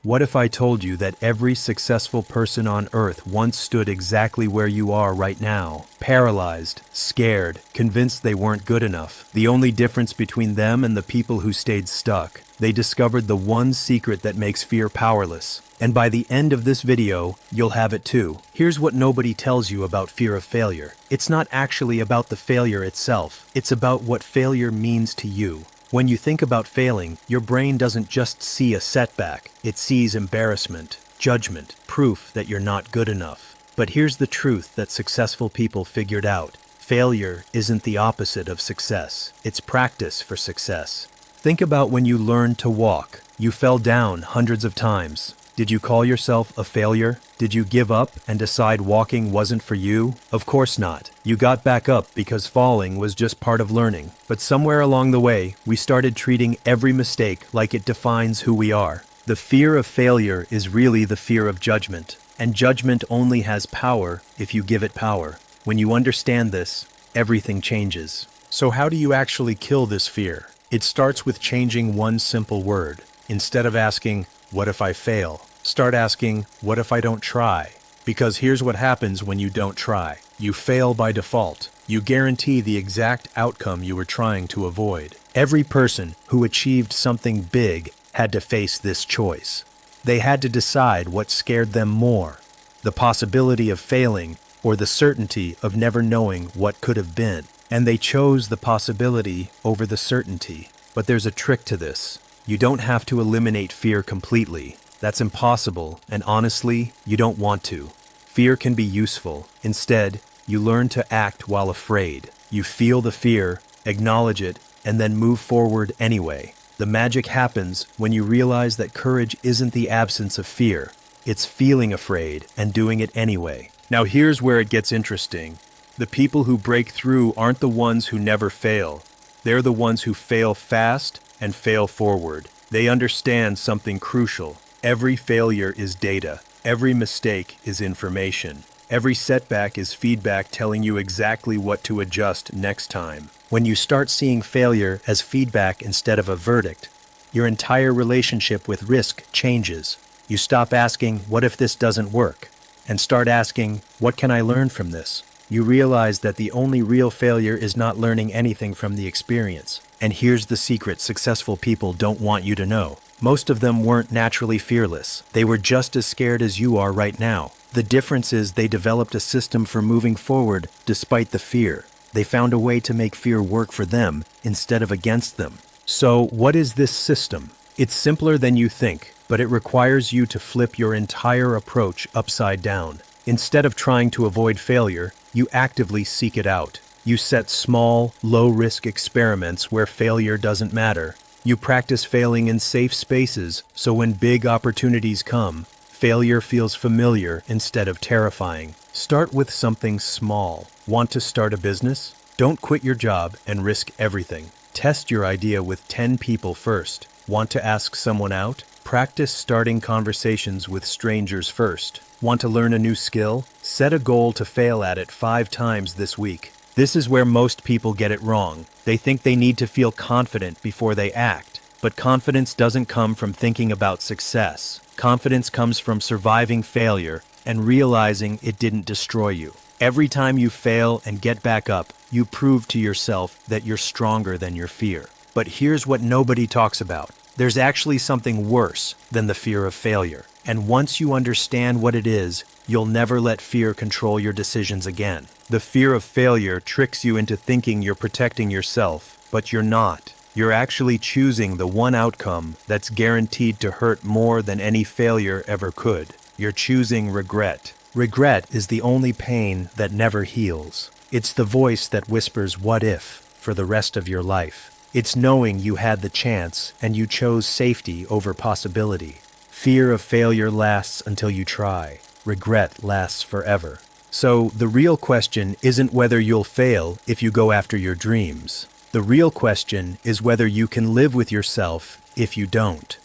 What if I told you that every successful person on earth once stood exactly where you are right now? Paralyzed, scared, convinced they weren't good enough. The only difference between them and the people who stayed stuck, they discovered the one secret that makes fear powerless. And by the end of this video, you'll have it too. Here's what nobody tells you about fear of failure. It's not actually about the failure itself. It's about what failure means to you. When you think about failing, your brain doesn't just see a setback. It sees embarrassment, judgment, proof that you're not good enough. But here's the truth that successful people figured out. Failure isn't the opposite of success. It's practice for success. Think about when you learned to walk. You fell down hundreds of times. Did you call yourself a failure? Did you give up and decide walking wasn't for you? Of course not. You got back up because falling was just part of learning. But somewhere along the way, we started treating every mistake like it defines who we are. The fear of failure is really the fear of judgment. And judgment only has power if you give it power. When you understand this, everything changes. So how do you actually kill this fear? It starts with changing one simple word. Instead of asking, "What if I fail?" Start asking, "What if I don't try?" Because here's what happens when you don't try. You fail by default. You guarantee the exact outcome you were trying to avoid. Every person who achieved something big had to face this choice. They had to decide what scared them more, the possibility of failing or the certainty of never knowing what could have been. And they chose the possibility over the certainty. But there's a trick to this. You don't have to eliminate fear completely. That's impossible, and honestly, you don't want to. Fear can be useful. Instead, you learn to act while afraid. You feel the fear, acknowledge it, and then move forward anyway. The magic happens when you realize that courage isn't the absence of fear. It's feeling afraid and doing it anyway. Now here's where it gets interesting. The people who break through aren't the ones who never fail. They're the ones who fail fast and fail forward. They understand something crucial. Every failure is data. Every mistake is information. Every setback is feedback telling you exactly what to adjust next time. When you start seeing failure as feedback instead of a verdict, your entire relationship with risk changes. You stop asking, "What if this doesn't work?" and start asking, "What can I learn from this?" You realize that the only real failure is not learning anything from the experience. And here's the secret successful people don't want you to know. Most of them weren't naturally fearless. They were just as scared as you are right now. The difference is they developed a system for moving forward despite the fear. They found a way to make fear work for them instead of against them. So, what is this system? It's simpler than you think, but it requires you to flip your entire approach upside down. Instead of trying to avoid failure, you actively seek it out. You set small, low-risk experiments where failure doesn't matter. You practice failing in safe spaces, so when big opportunities come, failure feels familiar instead of terrifying. Start with something small. Want to start a business? Don't quit your job and risk everything. Test your idea with 10 people first. Want to ask someone out? Practice starting conversations with strangers first. Want to learn a new skill? Set a goal to fail at it 5 times this week. This is where most people get it wrong. They think they need to feel confident before they act. But confidence doesn't come from thinking about success. Confidence comes from surviving failure and realizing it didn't destroy you. Every time you fail and get back up, you prove to yourself that you're stronger than your fear. But here's what nobody talks about. There's actually something worse than the fear of failure. And once you understand what it is, you'll never let fear control your decisions again. The fear of failure tricks you into thinking you're protecting yourself, but you're not. You're actually choosing the one outcome that's guaranteed to hurt more than any failure ever could. You're choosing regret. Regret is the only pain that never heals. It's the voice that whispers "what if" for the rest of your life. It's knowing you had the chance and you chose safety over possibility. Fear of failure lasts until you try. Regret lasts forever. So the real question isn't whether you'll fail if you go after your dreams. The real question is whether you can live with yourself if you don't.